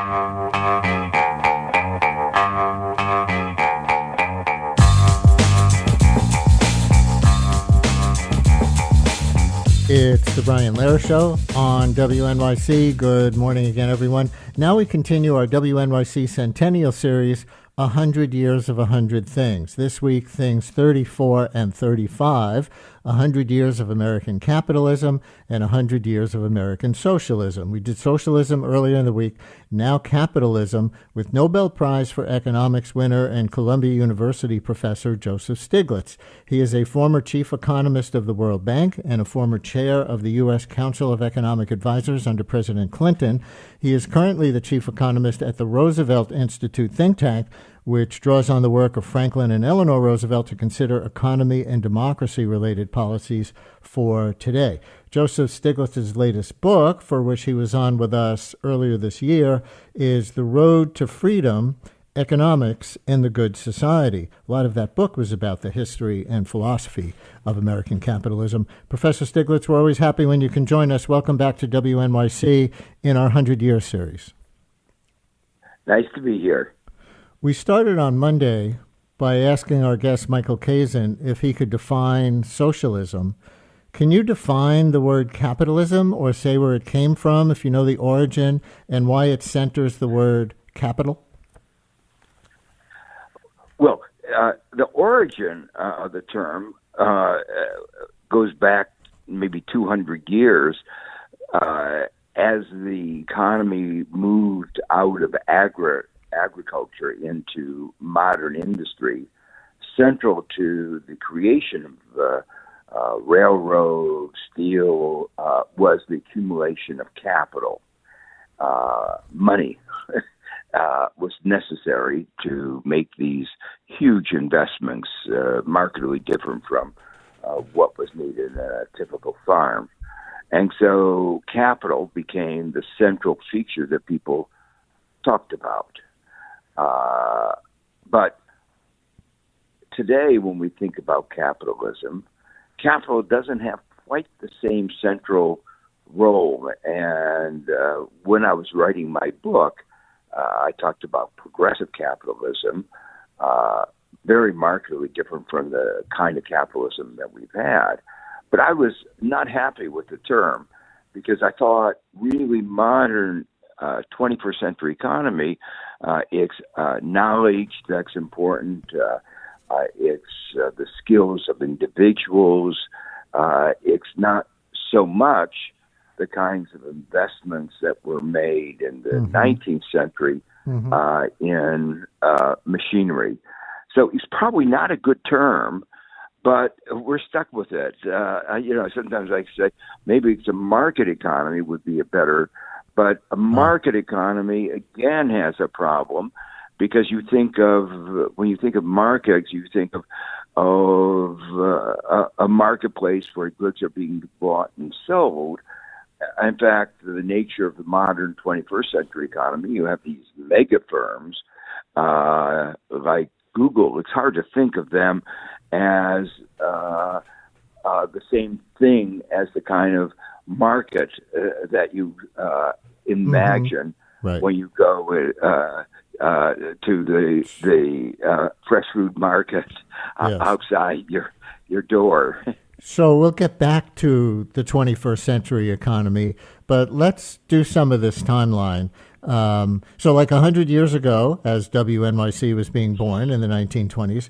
It's the Brian Lehrer Show on WNYC. Good morning again, everyone. Now we continue our WNYC Centennial Series, 100 Years of 100 Things. This week, things 34 and 35, 100 Years of American Capitalism and 100 Years of American Socialism. We did socialism earlier in the week, now capitalism, with Nobel Prize for Economics winner and Columbia University professor Joseph Stiglitz. He is a former chief economist of the World Bank and a former chair of the U.S. Council of Economic Advisors under President Clinton. He is currently the chief economist at the Roosevelt Institute think tank, which draws on the work of Franklin and Eleanor Roosevelt to consider economy and democracy-related policies for today. Joseph Stiglitz's latest book, for which he was on with us earlier this year, is The Road to Freedom, Economics and the Good Society. A lot of that book was about the history and philosophy of American capitalism. Professor Stiglitz, we're always happy when you can join us. Welcome back to WNYC in our 100-year series. Nice to be here. We started on Monday by asking our guest, Michael Kazin, if he could define socialism. Can you define the word capitalism or say where it came from, if you know the origin, and why it centers the word capital? Well, the origin of the term goes back maybe 200 years as the economy moved out of agriculture into modern industry. Central to the creation of railroad, steel, was the accumulation of capital. Money was necessary to make these huge investments, markedly different from what was needed in a typical farm. And so capital became the central feature that people talked about. But today, when we think about capitalism, capital doesn't have quite the same central role. And when I was writing my book, I talked about progressive capitalism, very markedly different from the kind of capitalism that we've had. But I was not happy with the term because I thought really modern 21st century economy, it's knowledge that's important. It's the skills of individuals. It's not so much the kinds of investments that were made in the 19th century in machinery. So it's probably not a good term, but we're stuck with it. Sometimes I say maybe it's a market economy would be a better, but a market economy, again, has a problem because when you think of markets, you think of a marketplace where goods are being bought and sold. In fact, the nature of the modern 21st century economy, you have these mega firms like Google. It's hard to think of them as the same thing as the kind of market that you imagine when you go to the fresh food market outside your door. So we'll get back to the 21st century economy, but let's do some of this timeline. So like 100 years ago, as WNYC was being born in the 1920s,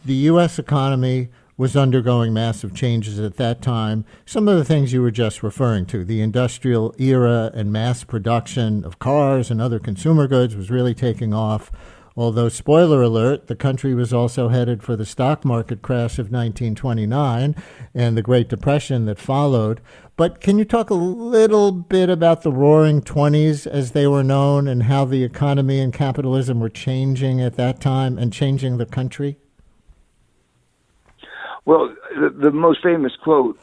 the U.S. economy was undergoing massive changes at that time. Some of the things you were just referring to, the industrial era and mass production of cars and other consumer goods was really taking off. Although, spoiler alert, the country was also headed for the stock market crash of 1929 and the Great Depression that followed. But can you talk a little bit about the Roaring '20s as they were known and how the economy and capitalism were changing at that time and changing the country? Well, the most famous quote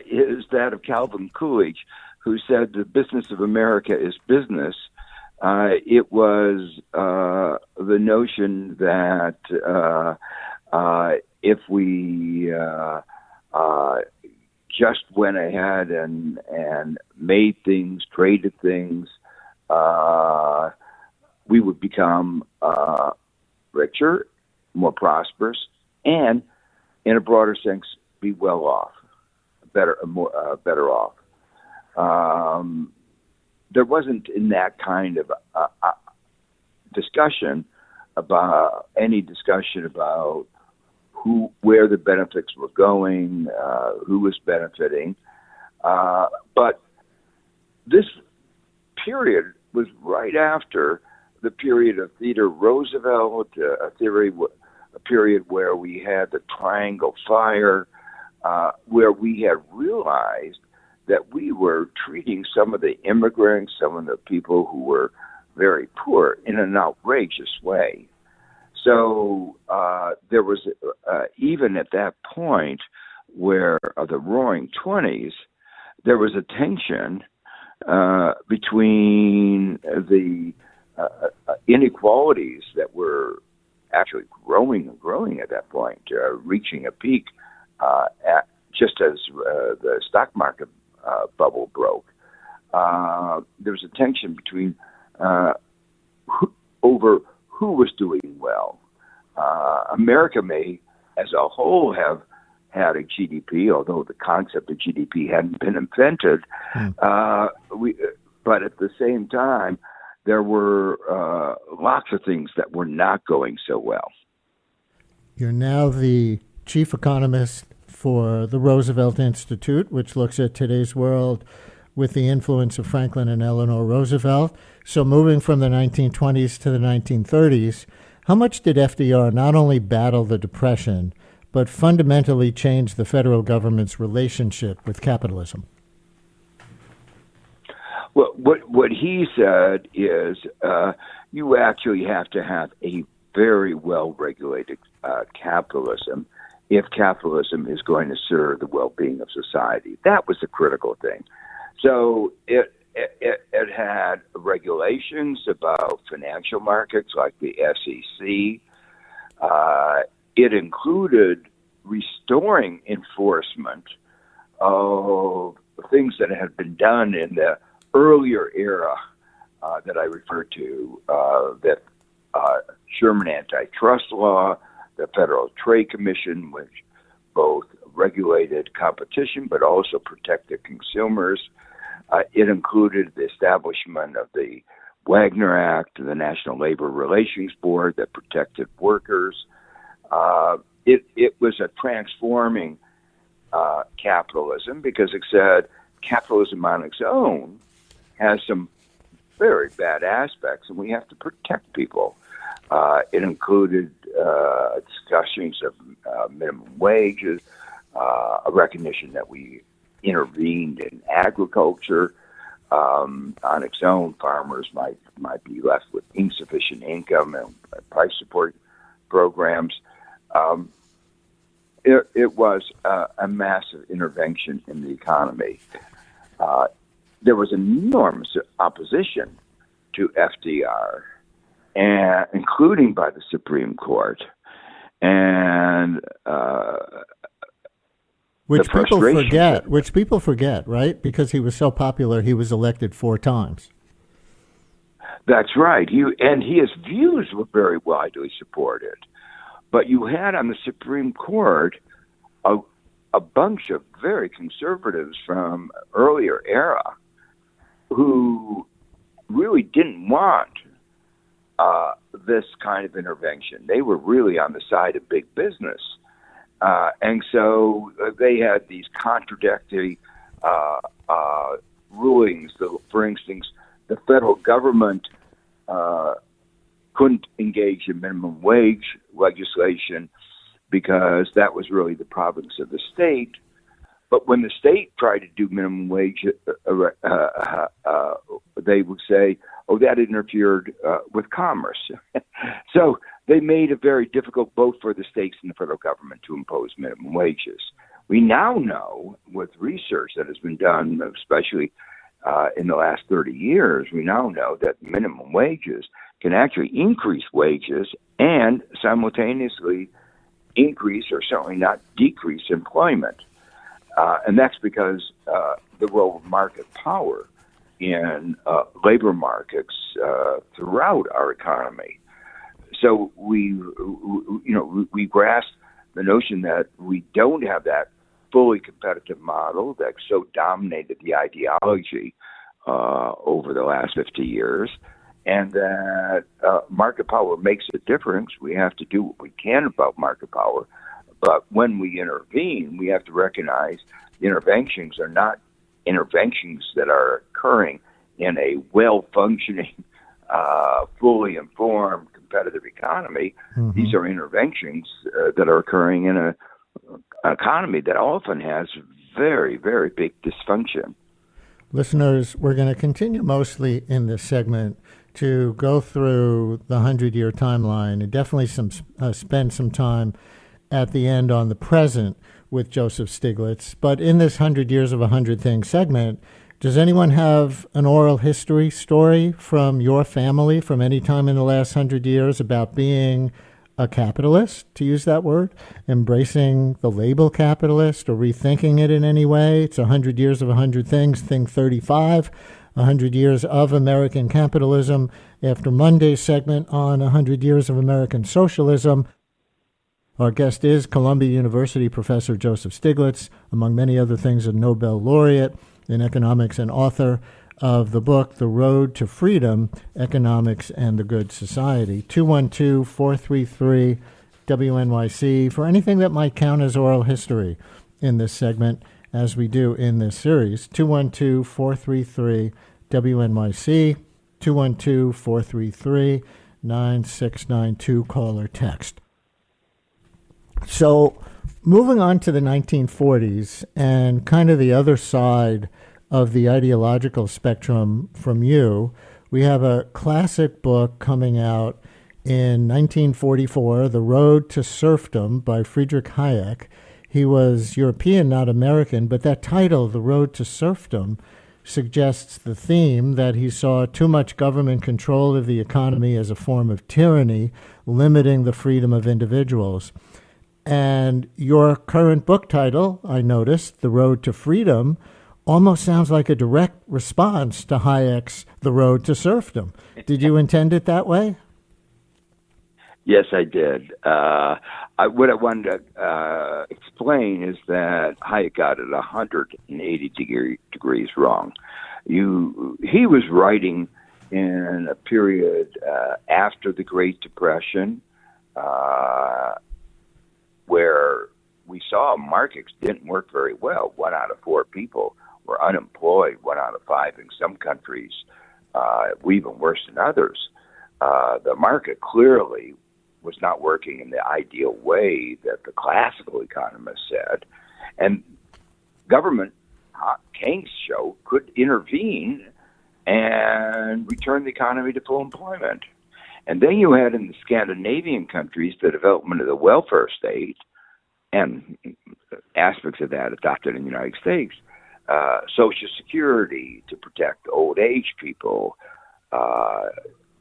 is that of Calvin Coolidge, who said, "The business of America is business." It was the notion that if we just went ahead and made things, traded things, we would become richer, more prosperous, and, in a broader sense, be well off, better off. There wasn't in that kind of discussion about where the benefits were going, who was benefiting. But this period was right after the period of Theodore Roosevelt, a period where we had the Triangle Fire, where we had realized that we were treating some of the immigrants, some of the people who were very poor, in an outrageous way. So there was, even at that point, where the Roaring '20s, there was a tension between the inequalities that were actually growing at that point, reaching a peak just as the stock market bubble broke. There was a tension between over who was doing well. America may, as a whole, have had a GDP, although the concept of GDP hadn't been invented. But at the same time, there were lots of things that were not going so well. You're now the chief economist for the Roosevelt Institute, which looks at today's world with the influence of Franklin and Eleanor Roosevelt. So moving from the 1920s to the 1930s, how much did FDR not only battle the Depression, but fundamentally change the federal government's relationship with capitalism? Well, what he said is you actually have to have a very well-regulated capitalism if capitalism is going to serve the well-being of society. That was the critical thing. So it had regulations about financial markets like the SEC. It included restoring enforcement of things that had been done in the earlier era that I referred to, that Sherman antitrust law, the Federal Trade Commission, which both regulated competition but also protected consumers. It included the establishment of the Wagner Act, the National Labor Relations Board that protected workers. It was a transforming capitalism because it said capitalism on its own has some very bad aspects, and we have to protect people. It included discussions of minimum wages, a recognition that we intervened in agriculture. On its own, farmers might be left with insufficient income and price support programs. It was a massive intervention in the economy. There was enormous opposition to FDR, and including by the Supreme Court, and which people forget, right? Because he was so popular, he was elected 4 times. That's right. His views were very widely supported. But you had on the Supreme Court a bunch of very conservatives from earlier era who really didn't want this kind of intervention. They were really on the side of big business. And so they had these contradictory rulings. For instance, the federal government couldn't engage in minimum wage legislation because that was really the province of the state. But when the state tried to do minimum wage, they would say, oh, that interfered with commerce. So they made it very difficult both for the states and the federal government to impose minimum wages. We now know, with research that has been done, especially in the last 30 years, we now know that minimum wages can actually increase wages and simultaneously increase or certainly not decrease employment. And that's because the role of market power in labor markets throughout our economy. So we grasp the notion that we don't have that fully competitive model that so dominated the ideology over the last 50 years, and that market power makes a difference. We have to do what we can about market power, but when we intervene, we have to recognize the interventions are not interventions that are occurring in a well-functioning, fully informed, competitive economy. Mm-hmm. These are interventions that are occurring in an economy that often has very, very big dysfunction. Listeners, we're going to continue mostly in this segment to go through the 100-year timeline and definitely spend some time at the end on the present with Joseph Stiglitz. But in this 100 Years of 100 Things segment, does anyone have an oral history story from your family from any time in the last 100 years about being a capitalist, to use that word, embracing the label capitalist or rethinking it in any way? It's 100 Years of 100 Things, thing 35, 100 Years of American Capitalism, after Monday's segment on 100 Years of American Socialism. Our guest is Columbia University Professor Joseph Stiglitz, among many other things, a Nobel laureate in economics and author of the book, The Road to Freedom, Economics and the Good Society. 212-433-WNYC for anything that might count as oral history in this segment, as we do in this series. 212-433-WNYC, 212-433-9692, call or text. So moving on to the 1940s and kind of the other side of the ideological spectrum from you, we have a classic book coming out in 1944, The Road to Serfdom by Friedrich Hayek. He was European, not American, but that title, The Road to Serfdom, suggests the theme that he saw too much government control of the economy as a form of tyranny, limiting the freedom of individuals. And your current book title, I noticed, The Road to Freedom, almost sounds like a direct response to Hayek's The Road to Serfdom. Did you intend it that way? Yes, I did. What I wanted to explain is that Hayek got it 180 degrees wrong. He was writing in a period after the Great Depression, where we saw markets didn't work very well. 1 out of 4 people were unemployed, 1 out of 5 in some countries, even worse than others. The market clearly was not working in the ideal way that the classical economists said. And government, Keynes showed, could intervene and return the economy to full employment. And then you had in the Scandinavian countries the development of the welfare state, and aspects of that adopted in the United States, Social Security to protect old age people.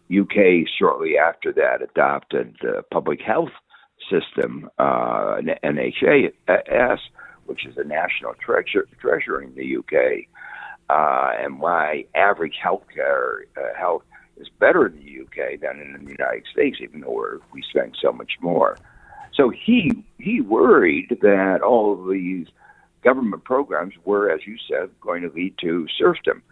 UK shortly after that adopted the public health system, NHS, which is a national treasure in the UK, and why average health is better in the UK than in the United States, even though we spend so much more. So he worried that all of these government programs were, as you said, going to lead to serfdom.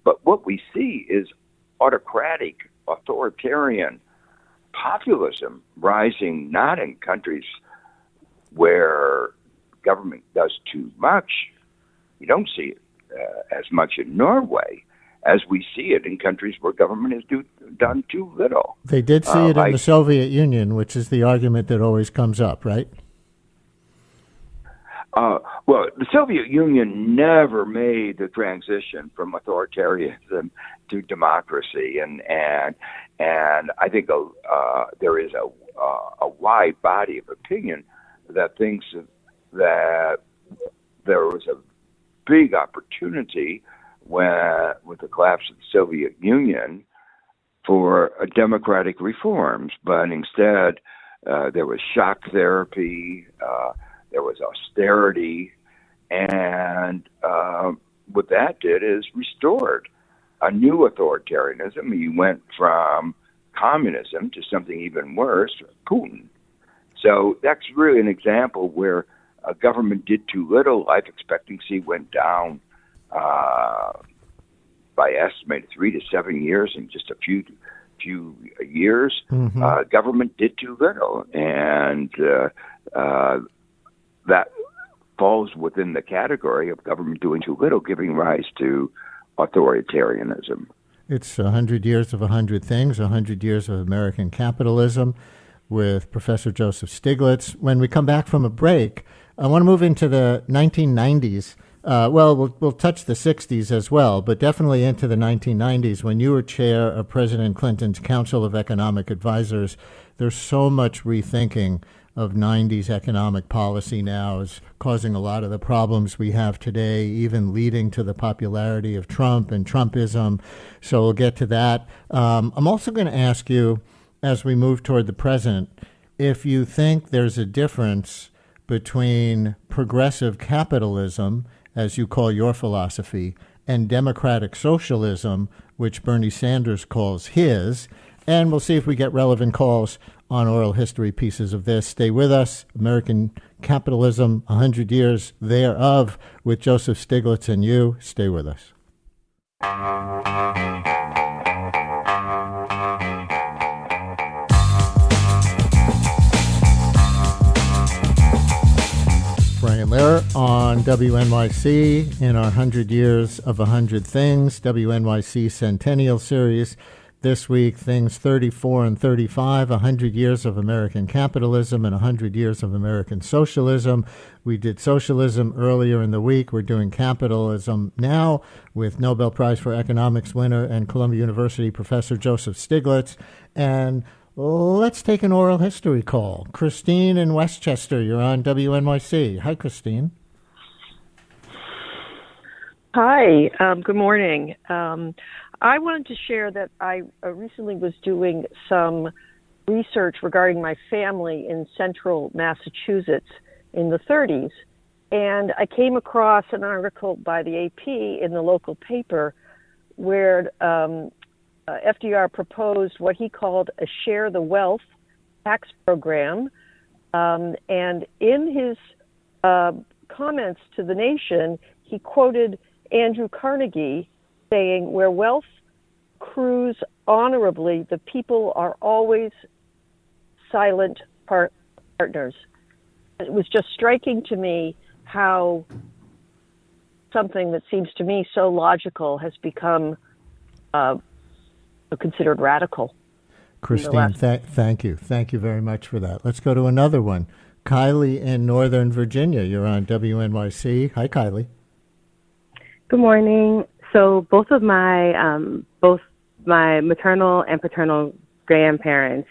But what we see is autocratic, authoritarian populism rising not in countries where government does too much. You don't see it as much in Norway as we see it in countries where government has done too little. They did see it in the Soviet Union, which is the argument that always comes up, right? Well, the Soviet Union never made the transition from authoritarianism to democracy, and I think there is a wide body of opinion that thinks that there was a big opportunity with the collapse of the Soviet Union for democratic reforms, but instead there was shock therapy, there was austerity, and what that did is restored a new authoritarianism. He went from communism to something even worse, Putin. So that's really an example where a government did too little. Life expectancy went down by estimated 3 to 7 years in just a few years. Government did too little, and that falls within the category of government doing too little, giving rise to authoritarianism. It's 100 years of 100 things, 100 years of American capitalism with Professor Joseph Stiglitz. When we come back from a break, I want to move into the 1990s. We'll touch the 60s as well, but definitely into the 1990s when you were chair of President Clinton's Council of Economic Advisors. There's so much rethinking of 90s economic policy now is causing a lot of the problems we have today, even leading to the popularity of Trump and Trumpism. So we'll get to that. I'm also going to ask you, as we move toward the present, if you think there's a difference between progressive capitalism, as you call your philosophy, and democratic socialism, which Bernie Sanders calls his. And we'll see if we get relevant calls on oral history pieces of this. Stay with us. American Capitalism, 100 Years Thereof, with Joseph Stiglitz and you. Stay with us. Brian Lehrer on WNYC in our 100 Years of 100 Things, WNYC Centennial Series. This week, things 34 and 35, 100 years of American capitalism and 100 years of American socialism. We did socialism earlier in the week. We're doing capitalism now with Nobel Prize for Economics winner and Columbia University professor Joseph Stiglitz. And let's take an oral history call. Christine in Westchester, you're on WNYC. Hi, Christine. Hi, good morning. I wanted to share that I recently was doing some research regarding my family in central Massachusetts in the 30s, and I came across an article by the AP in the local paper where FDR proposed what he called a share the wealth tax program, and in his comments to the nation, he quoted Andrew Carnegie saying, "Where wealth accrues honorably, the people are always silent partners." It was just striking to me how something that seems to me so logical has become considered radical. Christine, thank you. Thank you very much for that. Let's go to another one. Kylie in Northern Virginia. You're on WNYC. Hi, Kylie. Good morning. So both my maternal and paternal grandparents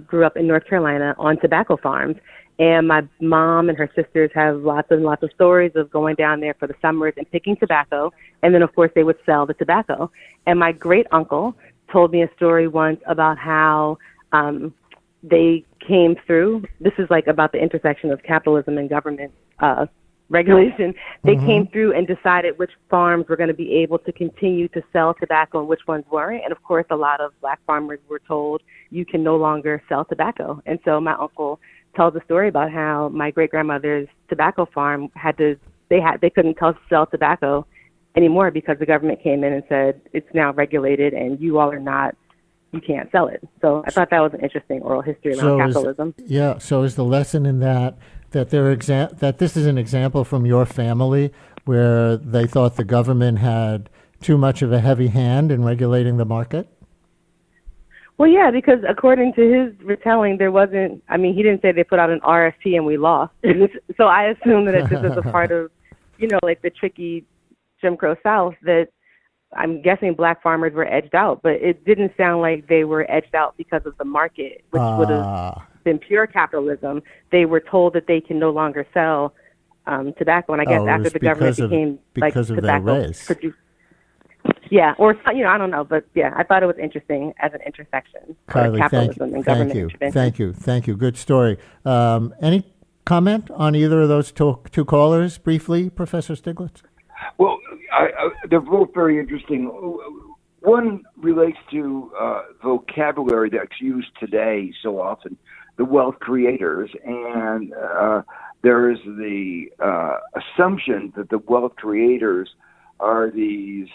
grew up in North Carolina on tobacco farms. And my mom and her sisters have lots and lots of stories of going down there for the summers and picking tobacco. And then, of course, they would sell the tobacco. And my great uncle told me a story once about how they came through. This is like about the intersection of capitalism and government regulation. They came through and decided which farms were going to be able to continue to sell tobacco and which ones weren't. And of course, a lot of black farmers were told you can no longer sell tobacco. And so my uncle tells a story about how my great grandmother's tobacco farm they couldn't sell tobacco anymore because the government came in and said it's now regulated and you can't sell it. So I thought that was an interesting oral history around capitalism. So is the lesson in that that this is an example from your family where they thought the government had too much of a heavy hand in regulating the market? Well, yeah, because according to his retelling, he didn't say they put out an RFP and we lost. So I assume that this is a part of, like the tricky Jim Crow South that I'm guessing black farmers were edged out, but it didn't sound like they were edged out because of the market, which would have been pure capitalism. They were told that they can no longer sell tobacco, and I guess after the government became because of tobacco their race. Yeah, or I don't know, but yeah, I thought it was interesting as an intersection Kylie, of capitalism and government intervention. Thank you. Good story. Any comment on either of those two callers, briefly, Professor Stiglitz? Well, they're both very interesting. One relates to vocabulary that's used today so often, the wealth creators, and there is the assumption that the wealth creators are these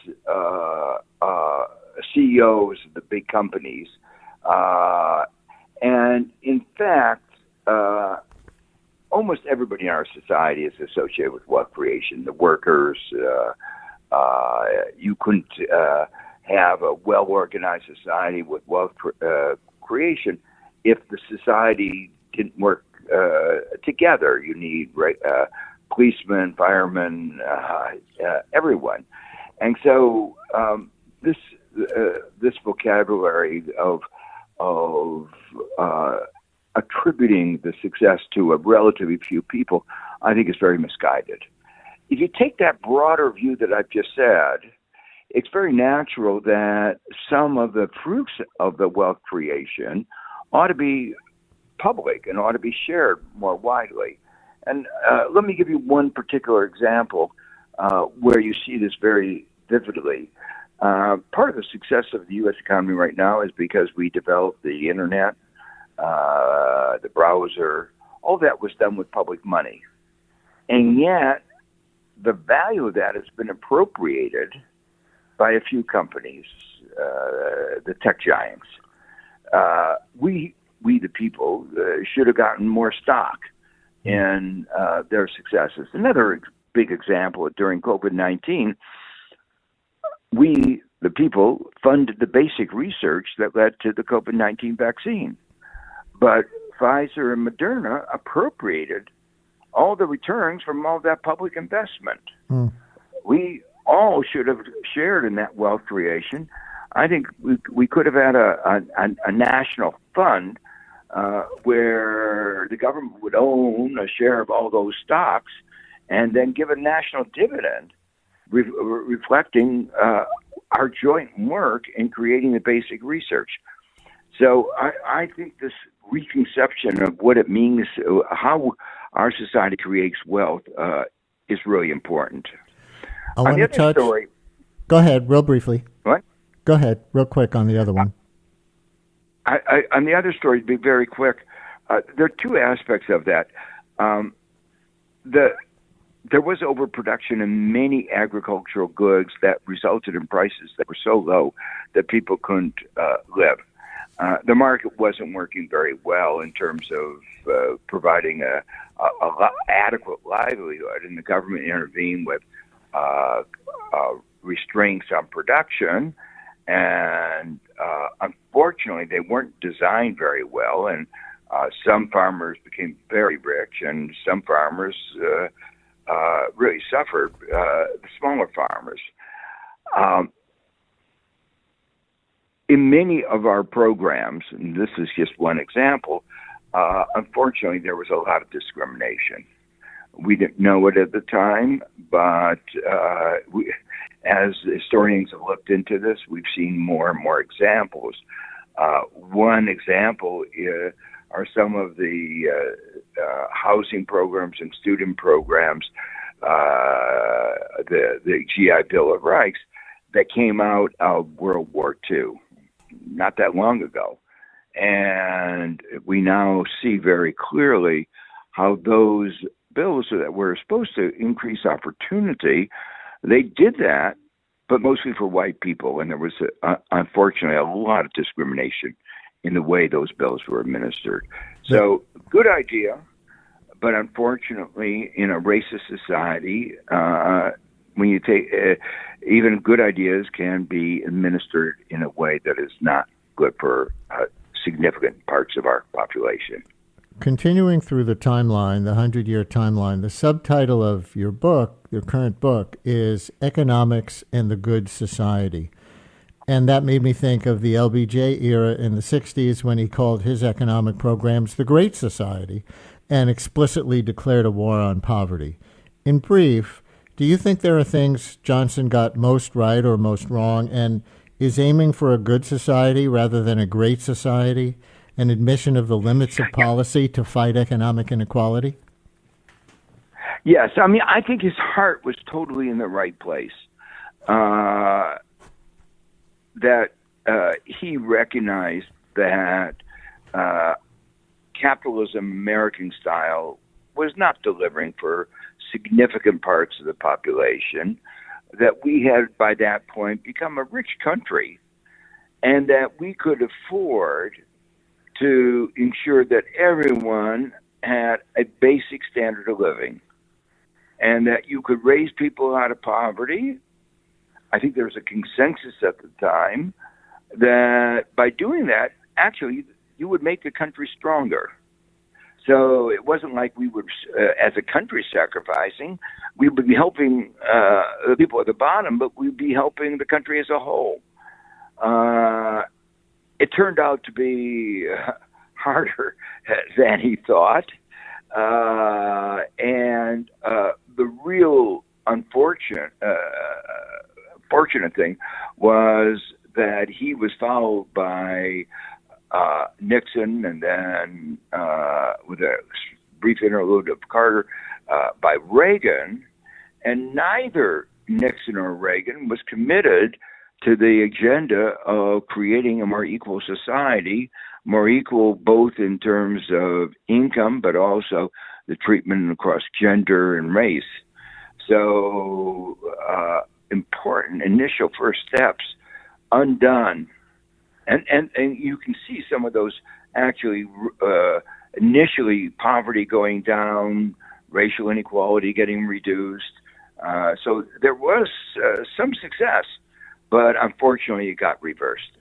CEOs of the big companies. And in fact, almost everybody in our society is associated with wealth creation. The workers, you couldn't have a well-organized society with wealth creation if the society didn't work together. You need policemen, firemen, everyone. And so this vocabulary of attributing the success to a relatively few people, I think is very misguided. If you take that broader view that I've just said, it's very natural that some of the fruits of the wealth creation ought to be public and ought to be shared more widely. And let me give you one particular example where you see this very vividly. Part of the success of the U.S. economy right now is because we developed the internet, the browser. All that was done with public money. And yet, the value of that has been appropriated by a few companies, the tech giants. We the people, should have gotten more stock in their successes. Another big example, during COVID-19, we, the people, funded the basic research that led to the COVID-19 vaccine. But Pfizer and Moderna appropriated all the returns from all that public investment. We all should have shared in that wealth creation. I think we could have had a national fund where the government would own a share of all those stocks and then give a national dividend reflecting our joint work in creating the basic research. So I think this reconception of what it means, how our society creates wealth, is really important. I want to touch. Story, go ahead, real briefly. What? Go ahead, real quick on the other one. On the other story, to be very quick, there are two aspects of that. There was overproduction in many agricultural goods that resulted in prices that were so low that people couldn't live. The market wasn't working very well in terms of providing a adequate livelihood, and the government intervened with restraints on production, and unfortunately they weren't designed very well, and some farmers became very rich, and some farmers really suffered, the smaller farmers. In many of our programs, and this is just one example, unfortunately there was a lot of discrimination. We didn't know it at the time, but as historians have looked into this, we've seen more and more examples. One example are some of the housing programs and student programs, the GI Bill of Rights, that came out of World War II, not that long ago. And we now see very clearly how those bills that were supposed to increase opportunity, they did that, but mostly for white people. And there was, unfortunately, a lot of discrimination in the way those bills were administered. So, good idea, but unfortunately, in a racist society, when you take, even good ideas can be administered in a way that is not good for significant parts of our population. Continuing through the timeline, the 100-year timeline, the subtitle of your book, your current book, is Economics and the Good Society. And that made me think of the LBJ era in the 60s when he called his economic programs the Great Society and explicitly declared a war on poverty. In brief, do you think there are things Johnson got most right or most wrong, and is aiming for a good society rather than a great society an admission of the limits of policy to fight economic inequality? Yes, I mean, I think his heart was totally in the right place. that he recognized that capitalism, American style, was not delivering for significant parts of the population, that we had by that point become a rich country, and that we could afford to ensure that everyone had a basic standard of living, and that you could raise people out of poverty. I think there was a consensus at the time that by doing that, actually, you would make the country stronger. So it wasn't like we were, as a country, sacrificing. We would be helping the people at the bottom, but we'd be helping the country as a whole. It turned out to be harder than he thought. And the real fortunate thing was that he was followed by Nixon, and then with a brief interlude of Carter, by Reagan, and neither Nixon or Reagan was committed to the agenda of creating a more equal society, more equal both in terms of income, but also the treatment across gender and race. So important initial first steps undone. And you can see some of those actually initially poverty going down, racial inequality getting reduced. So there was some success, but unfortunately it got reversed.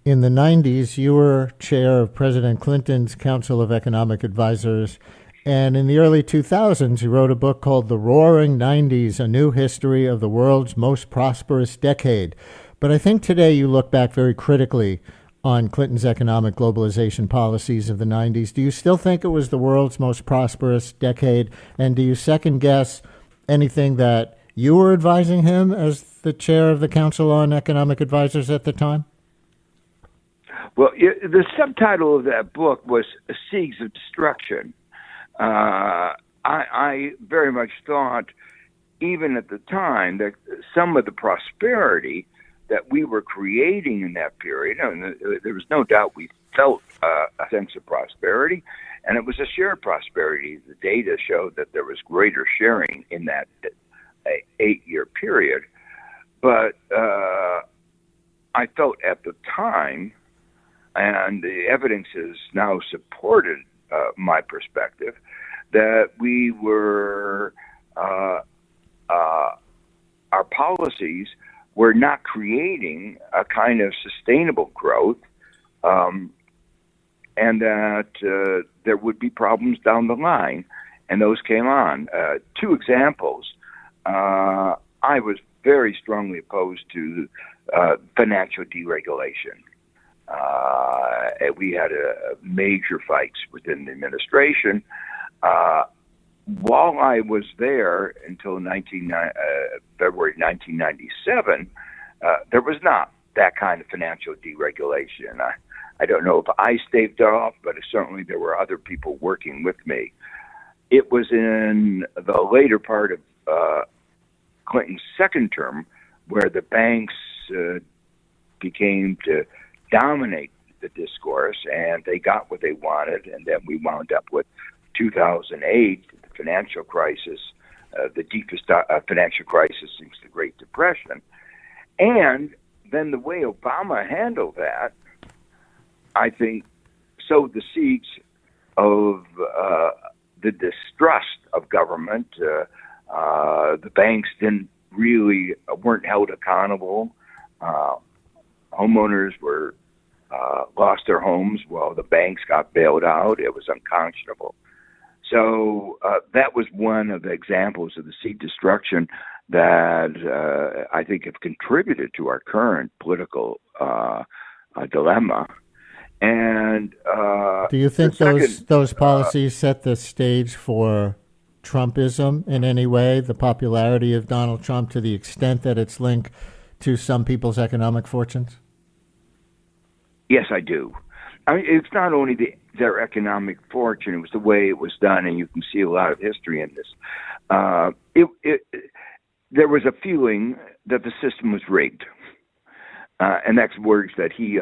In the 90s, you were chair of President Clinton's Council of Economic Advisors, and in the early 2000s, you wrote a book called The Roaring 90s, A New History of the World's Most Prosperous Decade. But I think today you look back very critically on Clinton's economic globalization policies of the 90s. Do you still think it was the world's most prosperous decade? And do you second guess anything that you were advising him as the chair of the Council on Economic Advisors at the time? Well, the subtitle of that book was Seeds of Destruction. I very much thought, even at the time, that some of the prosperity that we were creating in that period, and there was no doubt we felt a sense of prosperity, and it was a shared prosperity. The data showed that there was greater sharing in that 8-year period. But I felt at the time, and the evidence has now supported my perspective, that we were, our policies were not creating a kind of sustainable growth, and that there would be problems down the line, and those came on. 2 examples. I was very strongly opposed to financial deregulation. We had major fights within the administration. While I was there until February 1997, there was not that kind of financial deregulation. I don't know if I staved off, but certainly there were other people working with me. It was in the later part of Clinton's second term where the banks became to dominate the discourse, and they got what they wanted, and then we wound up with 2008, the financial crisis, the deepest financial crisis since the Great Depression. And then the way Obama handled that, I think, sowed the seeds of the distrust of government. The banks weren't held accountable. Homeowners lost their homes while the banks got bailed out. It was unconscionable. So that was one of the examples of the seed destruction that I think have contributed to our current political dilemma. And do you think those policies set the stage for Trumpism in any way? The popularity of Donald Trump, to the extent that it's linked to some people's economic fortunes? Yes, I do. I mean, it's not only their economic fortune; it was the way it was done, and you can see a lot of history in this. There was a feeling that the system was rigged, and that's words that he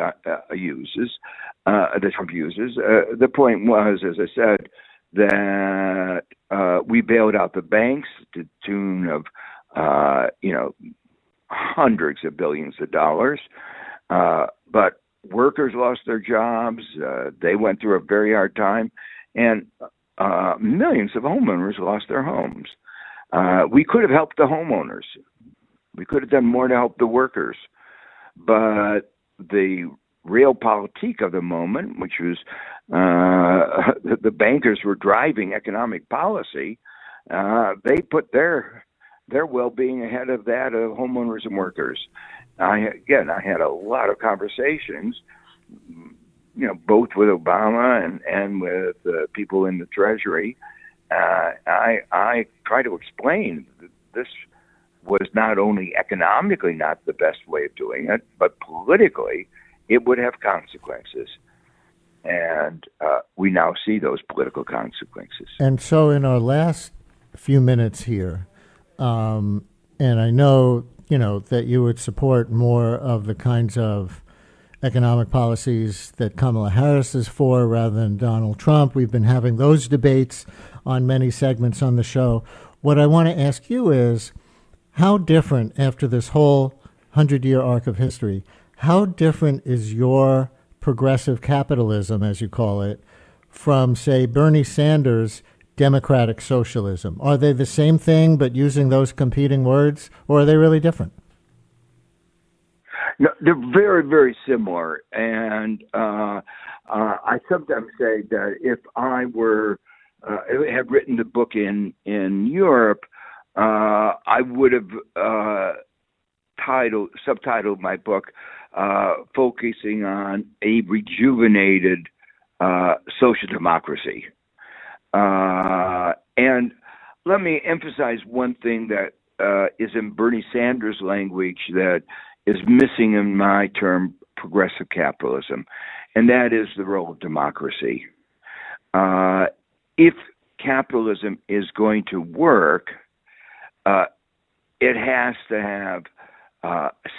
uses, that Trump uses. The point was, as I said, that we bailed out the banks to the tune of, hundreds of billions of dollars, but workers lost their jobs. They went through a very hard time, and millions of homeowners lost their homes. We could have helped the homeowners. We could have done more to help the workers. But the realpolitik of the moment, which was the bankers were driving economic policy, they put their well-being ahead of that of homeowners and workers. I had a lot of conversations, both with Obama and with people in the Treasury. I try to explain that this was not only economically not the best way of doing it, but politically it would have consequences. And we now see those political consequences. And so in our last few minutes here, and I know, that you would support more of the kinds of economic policies that Kamala Harris is for rather than Donald Trump. We've been having those debates on many segments on the show. What I want to ask you is, how different, after this whole 100-year arc of history, how different is your progressive capitalism, as you call it, from, say, Bernie Sanders' democratic socialism? Are they the same thing but using those competing words, or are they really different? No, they're very, very similar. And I sometimes say that if I had written the book in Europe, I would have subtitled my book focusing on a rejuvenated social democracy. And let me emphasize one thing that is in Bernie Sanders' language that is missing in my term progressive capitalism, and that is the role of democracy. If capitalism is going to work, it has to have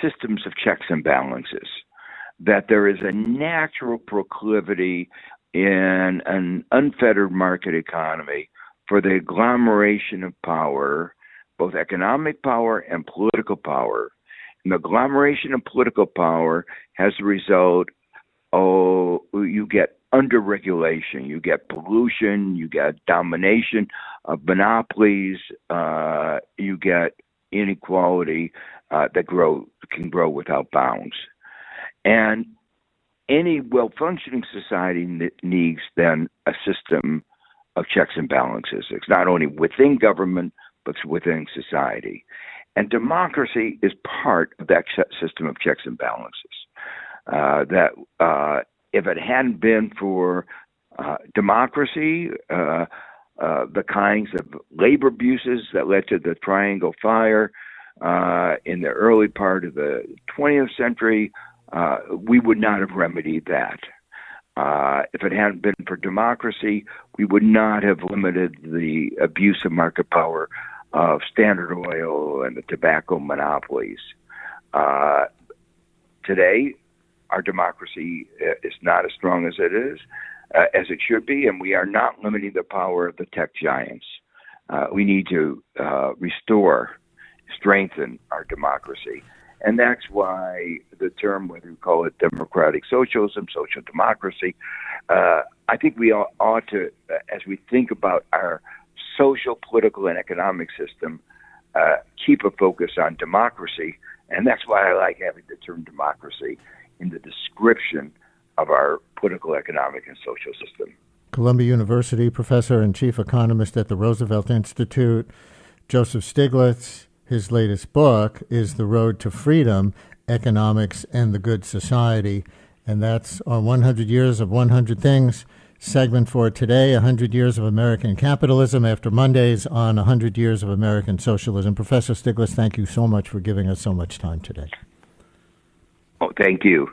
systems of checks and balances, that there is a natural proclivity in an unfettered market economy for the agglomeration of power, both economic power and political power. And the agglomeration of political power has the result, you get under-regulation, you get pollution, you get domination of monopolies, you get inequality that can grow without bounds. And any well-functioning society needs then a system of checks and balances. It's not only within government, but it's within society. And democracy is part of that system of checks and balances. If it hadn't been for democracy, the kinds of labor abuses that led to the Triangle Fire in the early part of the 20th century, we would not have remedied that. If it hadn't been for democracy, we would not have limited the abuse of market power of Standard Oil and the tobacco monopolies. Today, our democracy is not as strong as it is, as it should be, and we are not limiting the power of the tech giants. We need to strengthen our democracy. And that's why the term, whether we call it democratic socialism, social democracy, I think we ought to, as we think about our social, political, and economic system, keep a focus on democracy. And that's why I like having the term democracy in the description of our political, economic, and social system. Columbia University professor and chief economist at the Roosevelt Institute, Joseph Stiglitz. His latest book is The Road to Freedom, Economics and the Good Society. And that's our 100 Years of 100 Things segment for today, 100 Years of American Capitalism, after Mondays on 100 Years of American Socialism. Professor Stiglitz, thank you so much for giving us so much time today. Oh, thank you.